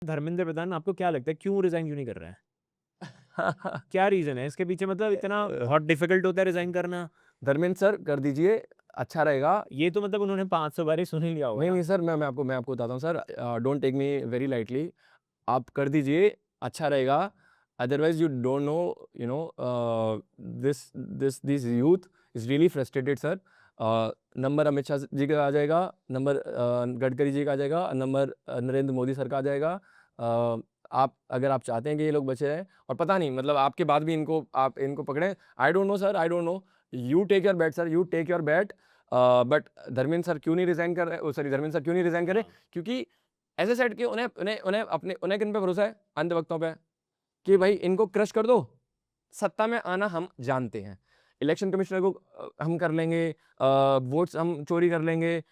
धर्मेंद्र प्रधान आपको क्या लगता है क्यों रिजाइन क्यों नहीं कर रहा है? क्या रीजन है इसके पीछे? मतलब इतना बहुत डिफिकल्ट होता है रिजाइन करना? धर्मेंद्र सर कर दीजिए, अच्छा रहेगा। ये तो मतलब उन्होंने 500 बार ही सुन ही लिया होगा नहीं ना। नहीं सर, मैं आपको बताता हूँ sir, don't take me very lightly. आप कर दीजिए, अच्छा रहेगा। Otherwise you don't know, you know, this youth is really frustrated sir. Number Amit Shah ji का आ जाएगा, नंबर गडकरी जी का आ जाएगा, नंबर नरेंद्र मोदी सर का आ जाएगा। आप अगर आप चाहते हैं कि ये लोग बचे रहें, और पता नहीं मतलब आपके बाद भी इनको आप इनको पकड़ें, I don't know sir, I don't know. You take your bat sir, you take your bat. But Dharmendra sir क्यों नहीं रिजाइन कर रहे, सॉरी धर्मेंद्र सर क्यों नहीं रिजाइन कर रहे? क्योंकि ऐसे सेट कि उन्हें उन्हें उन्हें अपने उन्हें किन पे भरोसा है? अंधभक्तों पे, कि भाई इनको क्रश कर दो, सत्ता में आना हम जानते हैं, इलेक्शन कमिश्नर को हम कर लेंगे, वोट्स हम चोरी कर लेंगे।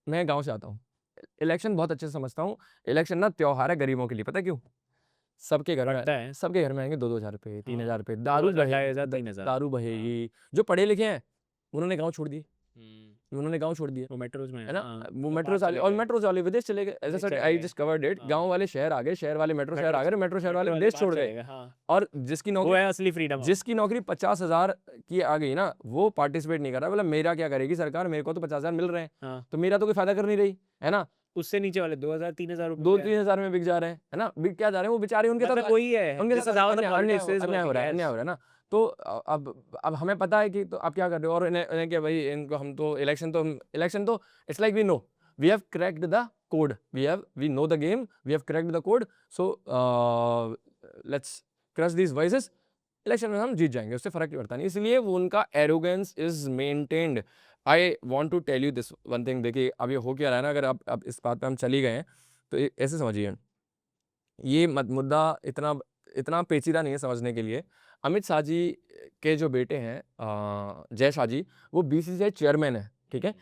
मैं गांव से आता हूँ, इलेक्शन बहुत अच्छे से समझता हूँ। इलेक्शन ना त्योहार है गरीबों के लिए, पता है क्यों? सबके घर में, पड़ता है। सबके घर में आएंगे 2-2 हज़ार रुपए, 3,000 रुपए, दारू 2000, बहे, 2500, 3000। दारू बहेगी। जो पढ़े लिखे हैं उन्होंने गांव छोड़ दिए, उन्होंने गाँव छोड़ दिए, वो मेट्रोज में है ना? हाँ, वो तो मेट्रो बाहर वाले, चले और गए, मेट्रो वाले विदेश चले गए। ऐसा विदेश सर, चले आई गए। Just covered it. हाँ, गाँव वाले शहर आ गए, शहर वाले मेट्रो शहर मेट्रो आ गए, मेट्रो शहर वाले वाले विदेश बाहर छोड़ गए। चले गए, हाँ। और जिसकी वो नौकरी, है असली फ्रीडम अब। जिसकी नौकरी 50,000 की आ गई ना, वो पार्टिसिपेट नहीं कर रहा। बोला मेरा क्या करेगी सरकार, मेरे को तो 50,000 मिल रहे हैं, हाँ, तो मेरा तो कोई फायदा कर नहीं रही, है ना? उससे नीचे वाले 2000 3000 रुपए दो पे है। 3,000 में बिक जा रहे हैं, है ना? बिक क्या जा रहे हैं वो बेचारे, उनके साथ मतलब वही है, उनके दिस साथ इज हाउ द अन्याय अन्याय पॉलिटिक्स इज अन्याय हो वर्किंग, रहा है, अन्याय यस। हो रहा है ना। तो अब हमें पता है कि तो आप क्या कर रहे हो, और इन्हें इन्हें क्या भाई, इनको हम तो इलेक्शन तो it's like we know, we have cracked the code, we know the game, we have cracked the code. So let's crush these voices. Election में हम जीत जाएंगे, उससे फर्क नहीं पड़ता, नहीं, इसलिए वो उनका arrogance is maintained. I want to tell you this one thing. देखिए अब ये हो क्या रहा है ना, अगर आप अब इस बात पे हम चली गए हैं, तो ऐसे समझिए, ये मुद्दा इतना इतना पेचीदा नहीं है समझने के लिए। अमित शाह जी के जो बेटे हैं, जय शाह जी, वो बीसीसीआई चेयरमैन है, ठीक है?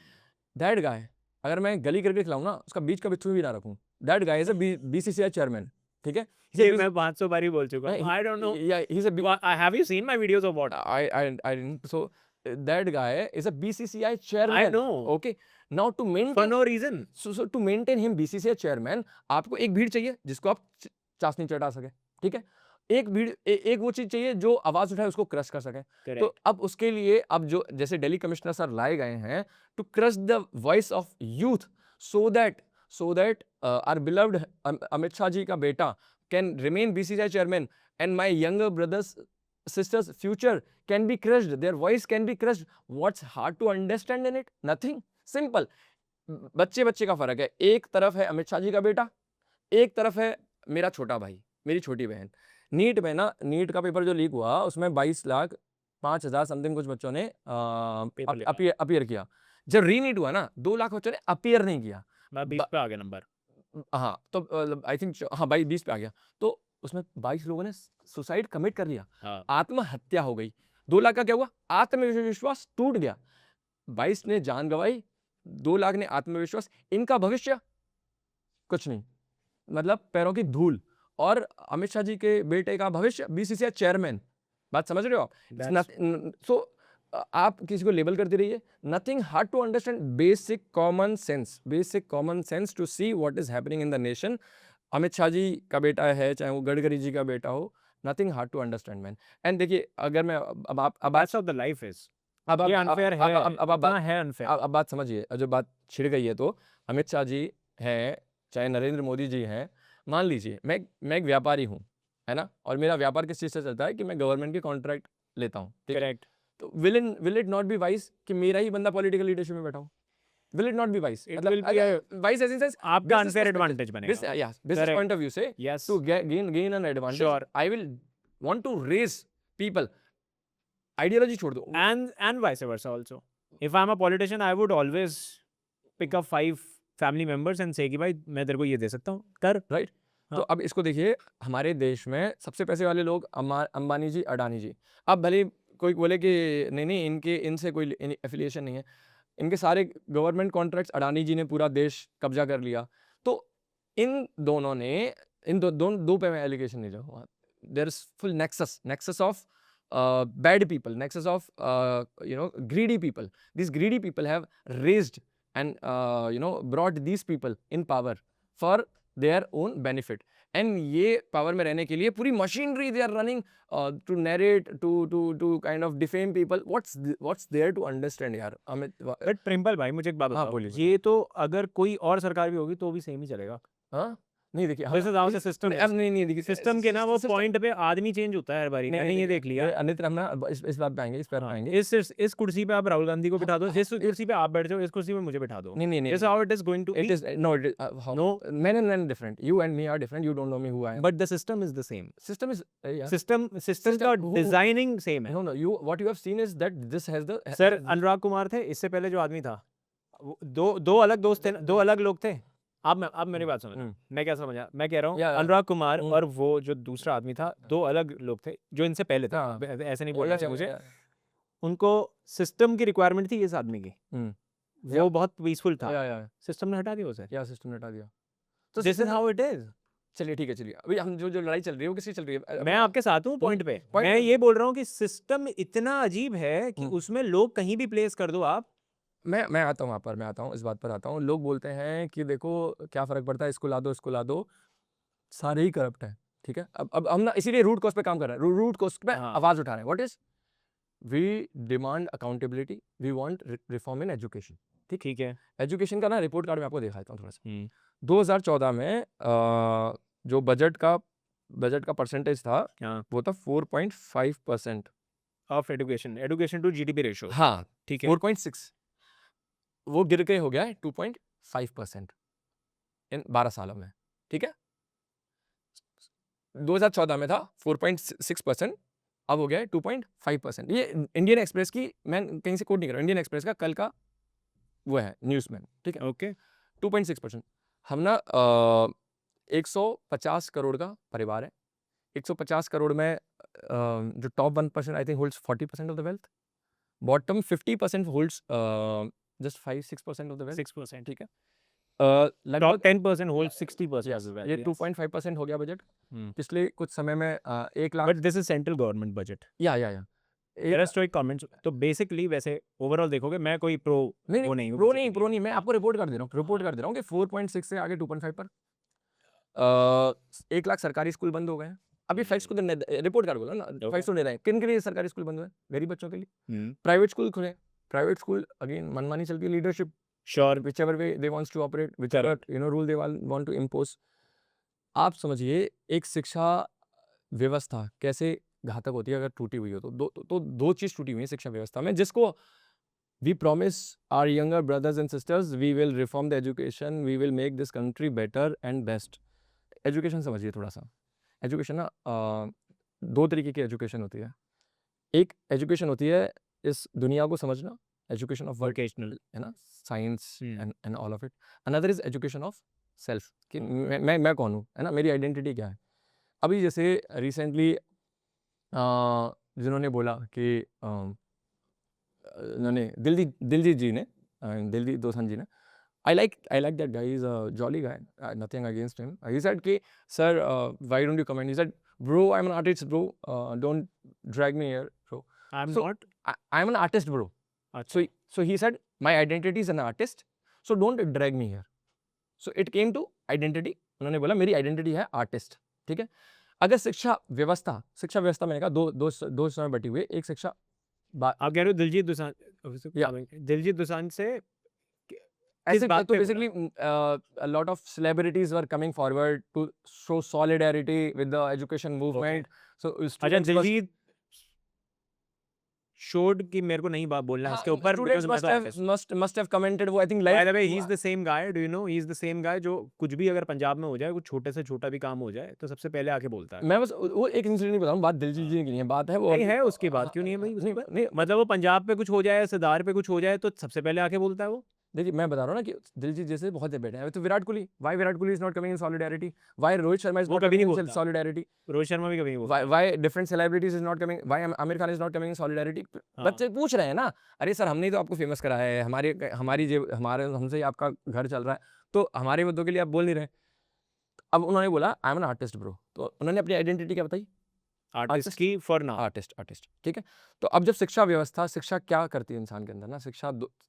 दैट गाय, अगर मैं गली करके खिलाऊं ना, उसका बीच का बिच्छू भी ना रखूं, that guy is a BCCI chairman, ठीक है? ये मैं 500 बार ही बोल चुका हूँ, नहीं, I don't know. yeah, he's a have you seen my videos of what? I didn't. So that guy is a BCCI I chairman. No, Okay. Now to for maintain, no reason. so to maintain him BCCI chairman, आपको एक भीड़ चाहिए जिसको आप चाशनी चटा सके, ठीक है? एक भीड़, एक वो चीज चाहिए जो आवाज उठाए, उसको क्रश कर सके। तो करेक्ट। अब उसके लिए अब जो जैसे दिल्ली कमिश्नर सर लाए गए हैं, to crush the voice of youth, so that our beloved Amit Shah ji का बेटा can remain BCCI chairman, and my younger brothers sisters future can be crushed, their voice can be crushed. What's hard to understand in it? Nothing. Simple. बच्चे बच्चे का फर्क है, एक तरफ है अमित शाह जी का बेटा, एक तरफ है मेरा छोटा भाई, मेरी छोटी बहन। नीट में ना, नीट का पेपर जो लीक हुआ, उसमें 22,05,000 समथिंग कुछ बच्चों ने पेपर लिखा, अपीयर किया। जब रीनीट हुआ ना, 2 लाख बच्चों ने अपीयर नहीं किया। मैं 20 पे आ गया नंबर। हाँ, तो आई थिंक हाँ, 20 पे आ गया। तो उसमें 22 लोगों ने सुसाइड कमिट कर लिया, हाँ, आत्महत्या हो गई। 2 लाख का क्या हुआ? आत्मविश्वास टूट गया। 22 ने जान गंवाई, 2 लाख ने आत्मविश्वास। इनका भविष्य कुछ नहीं, मतलब पैरों की धूल। और अमित शाह जी के बेटे का भविष्य बीसीसीआई चेयरमैन। बात समझ रहे हो आप? दैट्स सो आप किसी को लेबल करते रहिए, nothing hard to understand, basic common sense to see what is happening in the nation. Amit Shah ji का बेटा है, चाहे वो गडकरी जी का बेटा हो, nothing hard to understand man. And देखिए, अगर मैं अब that's how the life is. अब ये आप अनफेयर है, इतना है अनफेयर। अब बात समझिए, जो बात छिड़ गई है, तो अमित शाह जी हैं, चाहे नरेंद्र मोदी जी हैं, मान लीजिए मैं एक व्यापारी हूँ, है ना? और मेरा व्यापार किस चीज़ से चलता है कि मैं गवर्नमेंट के कॉन्ट्रैक्ट लेता हूँ, ठीक है? करेक्ट। तो will it not be wise कि मेरा ही बंदा पॉलिटिकल लीडरशिप में बैठा हो? Will it not be wise? It मतलब will be wise as in sense आपका अनफेयर एडवांटेज बनेगा। business correct, point of view से, yes, to gain an advantage, sure. I will want to raise people. Ideology छोड़ दो। And vice versa also. If I'm a politician, I would always pick up 5 family members and say कि भाई मैं तेरे को ये दे सकता हूँ, कर। राइट। तो हाँ। अब इसको देखिए, हमारे देश में सबसे पैसे वाले लोग अंबानी जी, अडानी जी। अब भले कोई बोले कि नहीं नहीं, इनसे कोई एफिलिएशन नहीं है, इनके सारे गवर्नमेंट कॉन्ट्रैक्ट्स अडानी जी ने पूरा देश कब्जा कर लिया। तो इन दोनों ने, दो पे मैं एलिगेशन नहीं जाऊँगा, there is full nexus of bad people, nexus of greedy people. These greedy people have raised and brought these people in power for their own benefit. And ये पावर में रहने के लिए पूरी machinery they are running to narrate, to kind of defame people. What's there to understand यार Amit. But principal भाई मुझे एक बात हाँ, बताओ, बोलिए। ये तो अगर कोई और सरकार भी होगी तो भी सेम ही चलेगा। हाँ, नहीं देखिए This is how the system अब is. नहीं देखिए सिस्टम के ना वो system- पॉइंट पे आदमी चेंज होता है हर बारी, मैंने ये देख लिया। अन्यत्र हम ना इस बात पे आएंगे, इस पर हाँ, आएंगे। इस कुर्सी पे आप राहुल गांधी को बिठा दो, हाँ, जिस कुर्सी पे आप बैठ जाओ इस कुर्सी पे मुझे बिठा दो। नहीं This is how it is going to it be. is no it is, how, No. men and different, you and me are different, you don't know me who I am, But the system is the same. system is yeah. System का designing same है। No, you what you have seen is that this has the sir Anurag Kumar थे, इससे पहले जो आदमी था दो अलग दोस्त थे, दो अलग लोग थे। आप मेरी बात समझ, मैं क्या समझा, मैं कह रहा हूँ अनुराग कुमार और वो जो दूसरा आदमी था, दो अलग लोग थे जो इनसे पहले थे। ऐसे नहीं बोलना चाहिए मुझे। उनको सिस्टम की रिक्वायरमेंट थी इस आदमी की, वो बहुत पीसफुल था, सिस्टम ने हटा दिया उसे। या सिस्टम ने हटा दिया। तो this is how it is. चलिए ठीक है, चलिए अभी हम जो लड़ाई चल रही है वो किसकी चल रही है? मैं आपके साथ हूँ पॉइंट पे। मैं ये बोल रहा हूँ कि सिस्टम इतना अजीब है कि उसमें लोग कहीं भी प्लेस कर दो आप। मैं आता हूँ वहाँ पर, मैं आता हूँ इस बात पर आता हूँ। लोग बोलते हैं कि देखो क्या फ़र्क पड़ता है, इसको ला दो, इसको ला दो, सारे ही करप्ट हैं। ठीक है, अब हम ना इसीलिए रूट कॉज पे काम कर रहे हैं, रूट कॉज पे आवाज़ उठा रहे हैं। What is we demand accountability, we want reform in education. ठीक है, एजुकेशन का ना रिपोर्ट कार्ड मैं आपको दिखाता हूँ थोड़ा सा। 2014 में जो बजट का परसेंटेज था वो था 4.5% of education to GDP ratio. हाँ ठीक है, 4.6 वो गिर के हो गया है 2.5% इन 12 सालों में। ठीक है, 2014 में था 4.6%, अब हो गया है 2.5%। ये इंडियन एक्सप्रेस की, मैं कहीं से कोट नहीं कर रहा हूँ, इंडियन एक्सप्रेस का कल का वो है न्यूज़मैन। ठीक है, ओके, 2.6%। हम ना 150 करोड़ का परिवार है। 150 करोड़ में जो top 1% I think holds 40% of the wealth, bottom 50% holds just 5-6% of the wealth. 6%। ठीक है, टॉप लगभग 10% होल्ड 60%। ये 2.5% हो गया बजट। पिछले कुछ समय में 1 lakh. But this is central government budget. या पेरेस्ट्रोइक कमेंट्स। तो बेसिकली वैसे ओवरऑल देखोगे, मैं कोई प्रो वो नहीं हूँ। प्रो नहीं, मैं आपको रिपोर्ट कर दे रहा हूँ कि 4.6 से आगे 2.5 पर 1 लाख सरकारी स्कूल बंद हो गए हैं। अभी फैक्ट्स को रिपोर्ट कार्ड बोला ना, फैक्ट्स तो दे रहे हैं। किन के लिए सरकारी स्कूल बंद हुए? गरीब बच्चों के लिए। प्राइवेट स्कूल खुले, प्राइवेट स्कूल अगेन मनमानी चलती है, leadership sure, whichever way they wants to operate, whichever rule they want to impose। आप समझिए एक शिक्षा व्यवस्था कैसे घातक होती है अगर टूटी हुई हो तो दो चीज टूटी हुई है शिक्षा व्यवस्था में, जिसको we promise our younger brothers and sisters we will reform the education, we will make this country better and best। Education समझिए थोड़ा सा। एजुकेशन ना 2 तरीके की एजुकेशन होती है। एक एजुकेशन होती है इस दुनिया को समझना, एजुकेशन ऑफ वोकेशनल है ना, science and all of it. Another is education of self, कि मैं कौन हूँ, है ना, मेरी आइडेंटिटी क्या है। अभी जैसे रिसेंटली जिन्होंने बोला कि उन्होंने दिलजीत जी ने, दिलजीत दोसांझ जी ने, I like that guy. He's a jolly guy. Nothing against him. He said, "Ki, sir, why don't you comment?" He said, "Bro, I'm an artist, bro. Don't drag me here, bro." I'm So, not. I'm an artist, bro. So he said, my identity is an artist. So don't drag me here. So it came to identity. उन्होंने बोला मेरी identity है artist. ठीक है। अगर शिक्षा व्यवस्था मैंने कहा दो समय बटी हुई। एक शिक्षा आप कह रहे हो दिलजीत दोसांझ से ऐसे तो basically a lot of celebrities were coming forward to show solidarity with the education movement। So अच्छा, दिलजीत showed कि मेरे को नहीं बात बोलना है इसके ऊपर, because must have commented वो I think by the way he is the same guy, do you know, he is the same guy जो कुछ भी अगर पंजाब में हो जाए, कुछ छोटे से छोटा भी काम हो जाए तो सबसे पहले आके बोलता है। मैं बस वो एक इंसिडेंट बता रहा हूँ, बात दिलजीत जी की नहीं है, बात है वो है उसकी बात क्यों नहीं है भाई? नहीं मतलब वो पंजाब पे कुछ हो जाए, सरदार पे कुछ हो जाए तो सबसे पहले आके बोलता है वो। देखिए मैं बता रहा हूँ ना कि दिलजीत जैसे बहुत बेटे हैं। तो Virat Kohli, why Virat Kohli is not coming in solidarity, why Rohit Sharma is not coming in solidarity, Rohit Sharma भी कभी नहीं बोलता, why different celebrities is not coming, why Aamir Khan is not coming in solidarity. बच्चे पूछ रहे हैं ना, अरे सर हमने तो आपको फेमस करा है, हमारे हमसे ही आपका घर चल रहा है, तो हमारे मुद्दों के लिए आप बोल नहीं रहे। अब उन्होंने बोला आई एम एन आर्टिस्ट ब्रो, तो उन्होंने अपनी आइडेंटिटी क्या बताई? आर्टिस्ट की फॉर नाउ, आर्टिस्ट। ठीक है, तो अब जब शिक्षा क्या करती है इंसान के अंदर ना,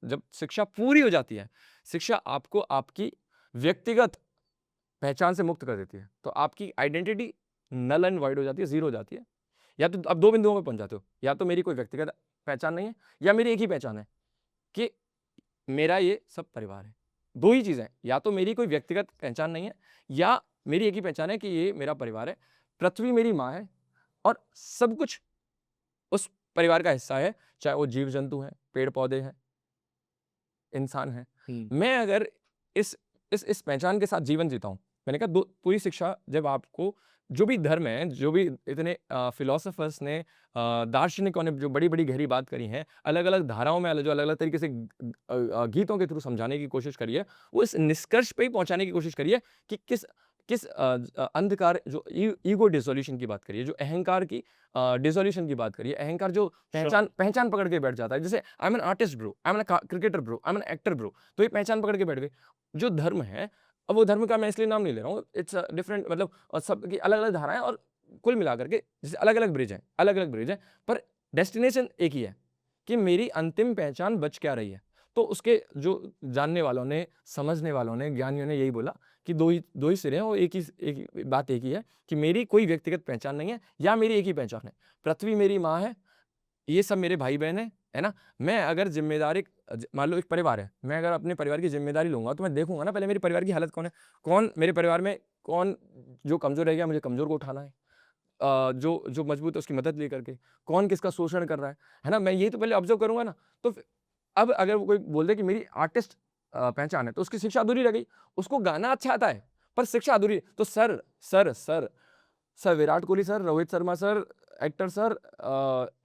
जब शिक्षा पूरी हो जाती है, शिक्षा आपको आपकी व्यक्तिगत पहचान से मुक्त कर देती है, तो आपकी आइडेंटिटी नल एंड वाइड हो जाती है, जीरो हो जाती है। या तो अब 2 बिंदुओं में पहुंच जाते हो, या तो मेरी कोई व्यक्तिगत पहचान नहीं है, या मेरी एक ही पहचान है कि मेरा ये सब परिवार है। 2 ही चीज़ें हैं, या तो मेरी कोई व्यक्तिगत पहचान नहीं है, या मेरी एक ही पहचान है कि ये मेरा परिवार है। पृथ्वी मेरी माँ है और सब कुछ उस परिवार का हिस्सा है, चाहे वो जीव-जंतु हैं, पेड़-पौधे हैं, इंसान हैं। मैं अगर इस पहचान के साथ जीवन जीता हूँ, मैंने कहा पूरी शिक्षा जब आपको जो भी धर्म है, जो भी इतने फिलोसोफर्स ने दार्शनिकों ने जो बड़ी-बड़ी गहरी बात करी है, अलग-अलग धाराओं में जो अलग-अलग तरीके से गीतों के थ्रू समझाने की कोशिश करी है, वो इस निष्कर्ष पे ही पहुँचाने की कोशिश करी है कि किस अंधकार जो ईगो डिसोल्यूशन की बात करिए, जो अहंकार की डिसोल्यूशन की बात करिए, अहंकार जो पहचान पकड़ के बैठ जाता है, जैसे I am an artist bro, I am an cricketer bro, I am an actor bro, तो ये पहचान पकड़ के बैठ गए। जो धर्म है, अब वो धर्म का मैं इसलिए नाम नहीं ले रहा हूँ, इट्स डिफरेंट, मतलब सबकी अलग-अलग धाराएं, और कुल मिलाकर के जैसे अलग-अलग ब्रिज हैं, पर डेस्टिनेशन एक ही है कि मेरी अंतिम पहचान बच क्या रही है। तो उसके जो जानने वालों ने, समझने वालों ने, ज्ञानियों ने यही बोला कि दो ही सिरे हैं, और एक ही बात एक ही है कि मेरी कोई व्यक्तिगत पहचान नहीं है, या मेरी एक ही पहचान है। पृथ्वी मेरी माँ है, ये सब मेरे भाई बहन है ना? मैं अगर जिम्मेदारी, मान लो एक परिवार है, मैं अगर अपने परिवार की जिम्मेदारी लूंगा, तो मैं देखूंगा ना पहले मेरे परिवार की हालत कौन है, कौन मेरे परिवार में, कौन जो कमजोर रह गया, मुझे कमजोर को उठाना है, जो मजबूत है उसकी मदद लेकर के, कौन किसका शोषण कर रहा है ना? मैं ये तो पहले ऑब्जर्व करूंगा ना। तो अब अगर कोई बोल दे कि मेरी आर्टिस्ट पहचान है, तो उसकी शिक्षा अधूरी रह गई। उसको गाना अच्छा आता है पर शिक्षा अधूरी। तो sir Virat Kohli sir, Rohit Sharma sir, actor sir,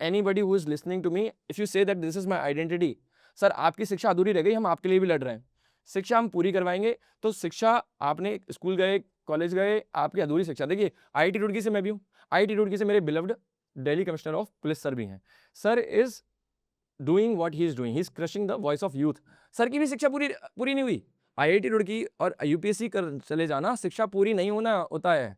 anybody who is listening to me, if you say that this is my identity, sir आपकी शिक्षा अधूरी रह गई, हम आपके लिए भी लड़ रहे हैं, शिक्षा हम पूरी करवाएंगे। तो शिक्षा, आपने स्कूल गए, कॉलेज गए, आपकी अधूरी शिक्षा। देखिए आईआईटी रुड़की से मैं भी हूँ, आईआईटी रुड़की से मेरे beloved Delhi commissioner of police sir भी हैं। Sir is doing what he is doing, he is crushing the voice of youth. Sir की भी शिक्षा पूरी नहीं हुई। आईआईटी रुड़की और यूपीएससी कर चले जाना, शिक्षा पूरी नहीं होना होता है।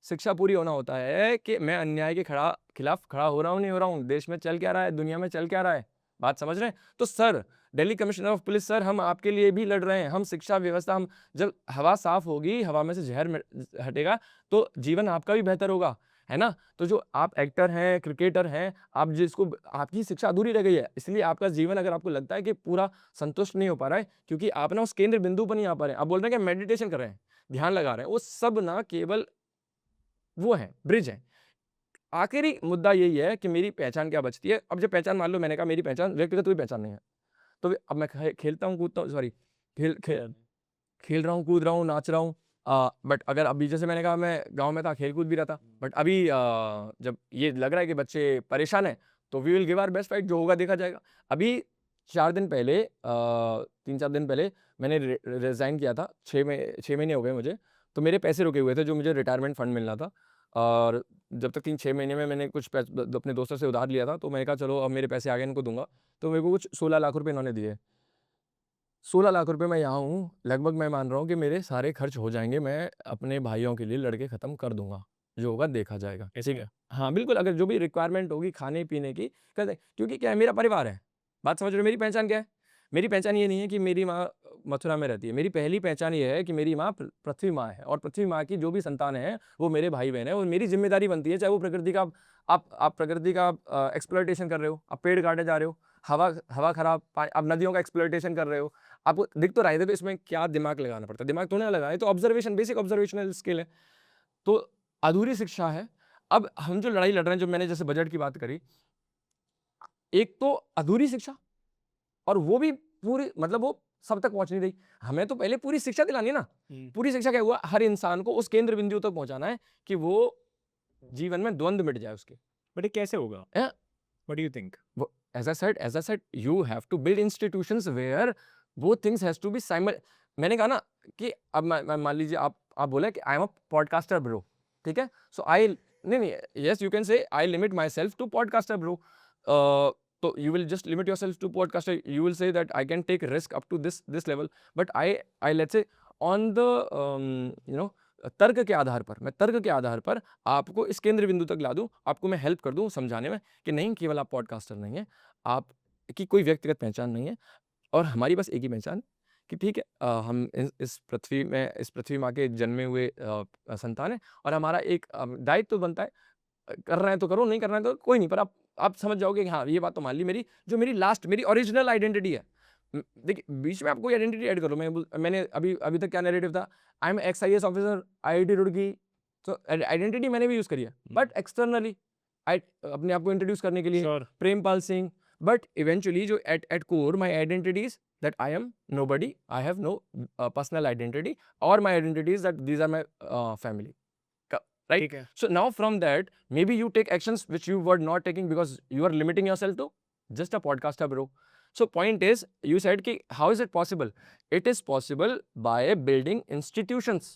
शिक्षा पूरी होना होता है कि मैं अन्याय के खिलाफ खड़ा हो रहा हूँ, नहीं हो रहा हूँ, देश में चल क्या रहा है, दुनिया में चल क्या रहा है, बात समझ रहे हैं? तो sir, Delhi commissioner of police sir, हम आपके लिए भी लड़ रहे हैं। हम शिक्षा व्यवस्था, हम जब हवा साफ होगी, हवा में से जहर हटेगा, तो जीवन आपका भी बेहतर होगा, है ना? तो जो आप एक्टर हैं, क्रिकेटर हैं, आप जिसको, आपकी शिक्षा अधूरी रह गई है, इसलिए आपका जीवन, अगर आपको लगता है कि पूरा संतुष्ट नहीं हो पा रहा है, क्योंकि आप ना उस केंद्र बिंदु पर नहीं आ पा रहे हैं, आप बोल रहे हैं कि मेडिटेशन कर रहे हैं, ध्यान लगा रहे हैं, वो सब ना केवल वो है, ब्रिज है। आखिरी मुद्दा यही है कि मेरी पहचान क्या बचती है। अब जब पहचान, मान लो मैंने कहा मेरी पहचान व्यक्तिगत कोई पहचान नहीं है, तो अब मैं खेलता हूँ, कूदता हूँ, सॉरी, खेल रहा हूँ, कूद रहा हूँ, नाच रहा हूँ, बट अगर अभी, जैसे मैंने कहा मैं गांव में था, खेल कूद भी रहा था, बट अभी जब ये लग रहा है कि बच्चे परेशान हैं, तो we will give our best fight, जो होगा देखा जाएगा। अभी 4 दिन पहले, 3-4 दिन पहले मैंने रिजाइन किया था, 6 महीने हो गए मुझे, तो मेरे पैसे रुके हुए थे जो मुझे रिटायरमेंट फंड मिलना था, और जब तक 3-6 महीने में मैंने कुछ अपने दोस्तों से उधार लिया था, तो मैंने कहा चलो अब मेरे पैसे आ गए, इनको दूंगा। तो मेरे को कुछ 16 लाख रुपए इन्होंने दिए। 16 लाख रुपए मैं यहाँ हूँ, लगभग मैं मान रहा हूँ कि मेरे सारे खर्च हो जाएंगे, मैं अपने भाइयों के लिए लड़के ख़त्म कर दूंगा, जो होगा देखा जाएगा। ऐसे क्या? हाँ बिल्कुल, अगर जो भी रिक्वायरमेंट होगी खाने पीने की कर दें, क्योंकि क्या है, मेरा परिवार है। बात समझ रहे हो? मेरी पहचान क्या है? मेरी पहचान ये नहीं है कि मेरी माँ मथुरा में रहती है, मेरी पहली पहचान ये है कि मेरी माँ पृथ्वी माँ है, और पृथ्वी माँ की जो भी संतान है वो मेरे भाई बहन है, और मेरी जिम्मेदारी बनती है, चाहे वो प्रकृति का, आप प्रकृति का एक्सप्लॉयटेशन कर रहे हो, आप पेड़ काटे जा रहे हो, हवा खराब, आप नदियों का एक्सप्लॉयटेशन कर रहे हो, आपको दिख तो रहा है, देखो इसमें क्या दिमाग लगाना पड़ता है, दिमाग तो नहीं लगाए, तो ऑब्जर्वेशन, बेसिक ऑब्जर्वेशनल स्किल है। तो अधूरी शिक्षा है। अब हम जो लड़ाई लड़ रहे हैं, जो मैंने जैसे बजट की बात करी, एक तो अधूरी शिक्षा, और वो भी पूरी, मतलब वो सब तक पहुंच नहीं रही। हमें तो पहले पूरी शिक्षा दिलानी है ना। पूरी शिक्षा क्या हुआ, हर इंसान को उस केंद्र बिंदु तक पहुंचाना है कि वो जीवन में द्वंद्व मिट जाए उसके। बट ये कैसे होगा? What do you think? As I said, you have to build institutions where both things has to be simul. मैंने कहा ना कि अब मैं मान लीजिए, आप बोले कि I am a podcaster bro, ठीक है, सो आई, नहीं, yes you can say I limit myself to podcaster bro, तो you will just limit yourself to podcaster, you will say that I can take risk up to this level, but I let's say on the तर्क के आधार पर, मैं तर्क के आधार पर आपको इस केंद्र बिंदु तक ला दूं, आपको मैं हेल्प कर दूं समझाने में कि नहीं, केवल आप पॉडकास्टर नहीं है, आपकी कोई व्यक्तिगत पहचान नहीं है, और हमारी बस एक ही पहचान कि ठीक है हम इस पृथ्वी माँ के जन्मे हुए संतान है और हमारा एक दायित्व तो बनता है, कर रहे हैं तो करो, नहीं कर रहे हैं तो कोई नहीं, पर आप समझ जाओगे कि हाँ ये बात तो मान ली, मेरी ओरिजिनल आइडेंटिटी है। देखिए बीच में आप कोई आइडेंटिटी ऐड कर लो, मैंने अभी तक क्या नैरेटिव था, I am x IAS officer IIT Roorkee, तो आइडेंटिटी मैंने भी यूज करी है, बट एक्सटर्नली अपने आप को इंट्रोड्यूस करने के लिए Sure. Prempal Singh, but eventually जो at core my identity is that I am nobody, I have no personal identity, or my identity is that these are my family, right? ठीक है. So now from that, maybe you take actions which you were not taking because you are limiting yourself to just a podcaster, bro. So point is, you said ki how is it possible? It is possible by building institutions.